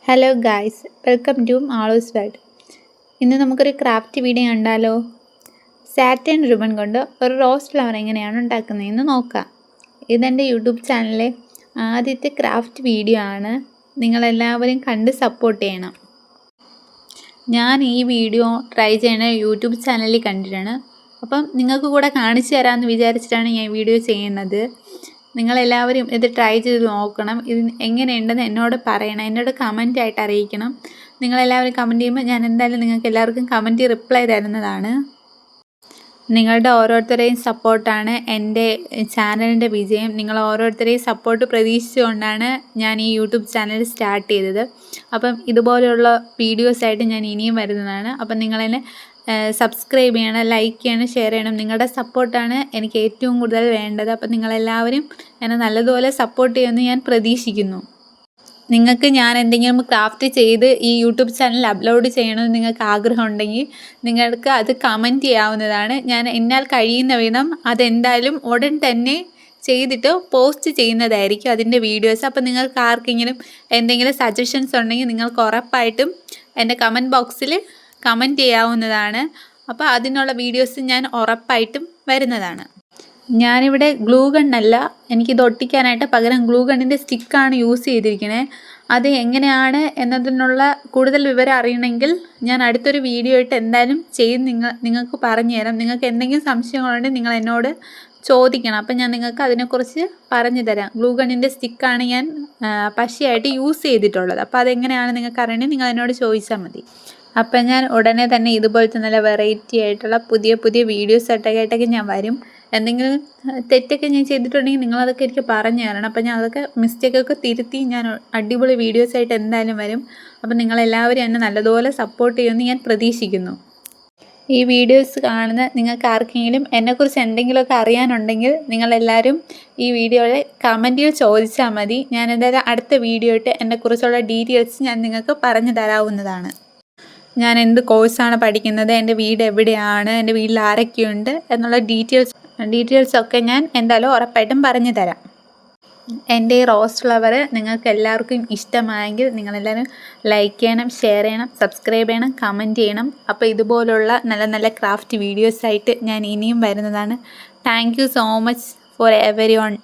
Hello guys, welcome to Malus world. ഇന്ന് നമുക്കൊരു craft video കണ്ടാലോ? സാറ്റിൻ റിബൺ കൊണ്ട് ഒരു റോസ് ഫ്ലവർ എങ്ങനെയാണ് ഉണ്ടാക്കുന്നതെന്ന് നോക്കാം. ഇതെൻ്റെ യൂട്യൂബ് ചാനലിലെ ആദ്യത്തെ ക്രാഫ്റ്റ് വീഡിയോ ആണ്. നിങ്ങളെല്ലാവരും കണ്ട് സപ്പോർട്ട് ചെയ്യണം. ഞാൻ ഈ വീഡിയോ ട്രൈ ചെയ്യണ യൂട്യൂബ് ചാനലിൽ കണ്ടിട്ടാണ്. അപ്പം നിങ്ങൾക്ക് കൂടെ കാണിച്ചു തരാമെന്ന് വിചാരിച്ചിട്ടാണ് ഞാൻ വീഡിയോ ചെയ്യുന്നത്. നിങ്ങളെല്ലാവരും ഇത് ട്രൈ ചെയ്ത് നോക്കണം. ഇത് എങ്ങനെയുണ്ടെന്ന് എന്നോട് പറയണം, എന്നോട് കമൻറ്റായിട്ട് അറിയിക്കണം. നിങ്ങളെല്ലാവരും കമൻറ്റ് ചെയ്യുമ്പോൾ ഞാൻ എന്തായാലും നിങ്ങൾക്ക് എല്ലാവർക്കും കമൻറ്റ് റിപ്ലൈ തരുന്നതാണ്. നിങ്ങളുടെ ഓരോരുത്തരെയും സപ്പോർട്ടാണ് എൻ്റെ ചാനലിൻ്റെ വിജയം. നിങ്ങൾ ഓരോരുത്തരെയും സപ്പോർട്ട് പ്രതീക്ഷിച്ചുകൊണ്ടാണ് ഞാൻ ഈ യൂട്യൂബ് ചാനൽ സ്റ്റാർട്ട് ചെയ്തത്. അപ്പം ഇതുപോലെയുള്ള വീഡിയോസായിട്ട് ഞാൻ ഇനിയും വരുന്നതാണ്. അപ്പം നിങ്ങളെന്നെ സബ്സ്ക്രൈബ് ചെയ്യണം, ലൈക്ക് ചെയ്യണം, ഷെയർ ചെയ്യണം. നിങ്ങളുടെ സപ്പോർട്ടാണ് എനിക്ക് ഏറ്റവും കൂടുതൽ വേണ്ടത്. അപ്പം നിങ്ങളെല്ലാവരും എന്നെ നല്ലതുപോലെ സപ്പോർട്ട് ചെയ്യുമെന്ന് ഞാൻ പ്രതീക്ഷിക്കുന്നു. നിങ്ങൾക്ക് ഞാൻ എന്തെങ്കിലും ക്രാഫ്റ്റ് ചെയ്ത് ഈ യൂട്യൂബ് ചാനലിൽ അപ്ലോഡ് ചെയ്യണമെന്ന് നിങ്ങൾക്ക് ആഗ്രഹം ഉണ്ടെങ്കിൽ നിങ്ങൾക്ക് അത് കമൻറ്റ് ചെയ്യാവുന്നതാണ്. ഞാൻ എന്നാൽ കഴിയുന്ന വിധം അതെന്തായാലും ഉടൻ തന്നെ ചെയ്തിട്ട് പോസ്റ്റ് ചെയ്യുന്നതായിരിക്കും അതിൻ്റെ വീഡിയോസ്. അപ്പം നിങ്ങൾക്ക് ആർക്കെങ്കിലും എന്തെങ്കിലും സജഷൻസ് ഉണ്ടെങ്കിൽ നിങ്ങൾക്ക് ഉറപ്പായിട്ടും എൻ്റെ കമൻറ്റ് ബോക്സിൽ കമൻറ്റ് ചെയ്യാവുന്നതാണ്. അപ്പോൾ അതിനുള്ള വീഡിയോസ് ഞാൻ ഉറപ്പായിട്ടും വരുന്നതാണ്. ഞാനിവിടെ ഗ്ലൂ ഗണ്ണല്ല, എനിക്കിത് ഒട്ടിക്കാനായിട്ട് പകരം ഗ്ലൂ ഗണ്ണിൻ്റെ സ്റ്റിക്കാണ് യൂസ് ചെയ്തിരിക്കുന്നത്. അത് എങ്ങനെയാണ് എന്നതിനുള്ള കൂടുതൽ വിവരം അറിയണമെങ്കിൽ ഞാൻ അടുത്തൊരു വീഡിയോ ആയിട്ട് എന്തായാലും നിങ്ങൾക്ക് പറഞ്ഞു തരാം. നിങ്ങൾക്ക് എന്തെങ്കിലും സംശയങ്ങളുണ്ടെങ്കിൽ നിങ്ങൾ എന്നോട് ചോദിക്കണം. അപ്പം ഞാൻ നിങ്ങൾക്ക് അതിനെക്കുറിച്ച് പറഞ്ഞു തരാം. ഗ്ലൂ ഗണ്ണിൻ്റെ സ്റ്റിക്കാണ് ഞാൻ പശയായിട്ട് യൂസ് ചെയ്തിട്ടുള്ളത്. അപ്പോൾ അതെങ്ങനെയാണ് നിങ്ങൾക്ക് അറിയണമെങ്കിൽ നിങ്ങൾ എന്നോട് ചോദിച്ചാൽ മതി. അപ്പം ഞാൻ ഉടനെ തന്നെ ഇതുപോലത്തെ നല്ല വെറൈറ്റി ആയിട്ടുള്ള പുതിയ പുതിയ വീഡിയോസ് ആയിട്ടൊക്കെ ഞാൻ വരും. എന്തെങ്കിലും തെറ്റൊക്കെ ഞാൻ ചെയ്തിട്ടുണ്ടെങ്കിൽ നിങ്ങളതൊക്കെ എനിക്ക് പറഞ്ഞു തരണം. അപ്പം ഞാൻ അതൊക്കെ മിസ്റ്റേക്കൊക്കെ തിരുത്തി ഞാൻ അടിപൊളി വീഡിയോസായിട്ട് എന്തായാലും വരും. അപ്പം നിങ്ങളെല്ലാവരും എന്നെ നല്ലതുപോലെ സപ്പോർട്ട് ചെയ്യുമെന്ന് ഞാൻ പ്രതീക്ഷിക്കുന്നു. ഈ വീഡിയോസ് കാണുന്ന നിങ്ങൾക്ക് ആർക്കെങ്കിലും എന്നെക്കുറിച്ച് എന്തെങ്കിലുമൊക്കെ അറിയാനുണ്ടെങ്കിൽ നിങ്ങളെല്ലാവരും ഈ വീഡിയോയുടെ കമൻറ്റിൽ ചോദിച്ചാൽ മതി. ഞാൻ എന്തായാലും അടുത്ത വീഡിയോ ഇട്ട് എന്നെക്കുറിച്ചുള്ള ഡീറ്റെയിൽസ് ഞാൻ നിങ്ങൾക്ക് പറഞ്ഞു തരാവുന്നതാണ്. ഞാൻ എന്ത് കോഴ്സാണ് പഠിക്കുന്നത്, എൻ്റെ വീട് എവിടെയാണ്, എൻ്റെ വീട്ടിൽ ആരൊക്കെയുണ്ട് എന്നുള്ള ഡീറ്റെയിൽസൊക്കെ ഞാൻ എന്തായാലും ഉറപ്പായിട്ടും പറഞ്ഞു തരാം. എൻ്റെ ഈ റോസ് ഫ്ലവർ നിങ്ങൾക്ക് എല്ലാവർക്കും ഇഷ്ടമായെങ്കിൽ നിങ്ങളെല്ലാവരും ലൈക്ക് ചെയ്യണം, ഷെയർ ചെയ്യണം, സബ്സ്ക്രൈബ് ചെയ്യണം, കമൻറ്റ് ചെയ്യണം. അപ്പോൾ ഇതുപോലുള്ള നല്ല നല്ല ക്രാഫ്റ്റ് വീഡിയോസായിട്ട് ഞാൻ ഇനിയും വരുന്നതാണ്. Thank you so much for every one.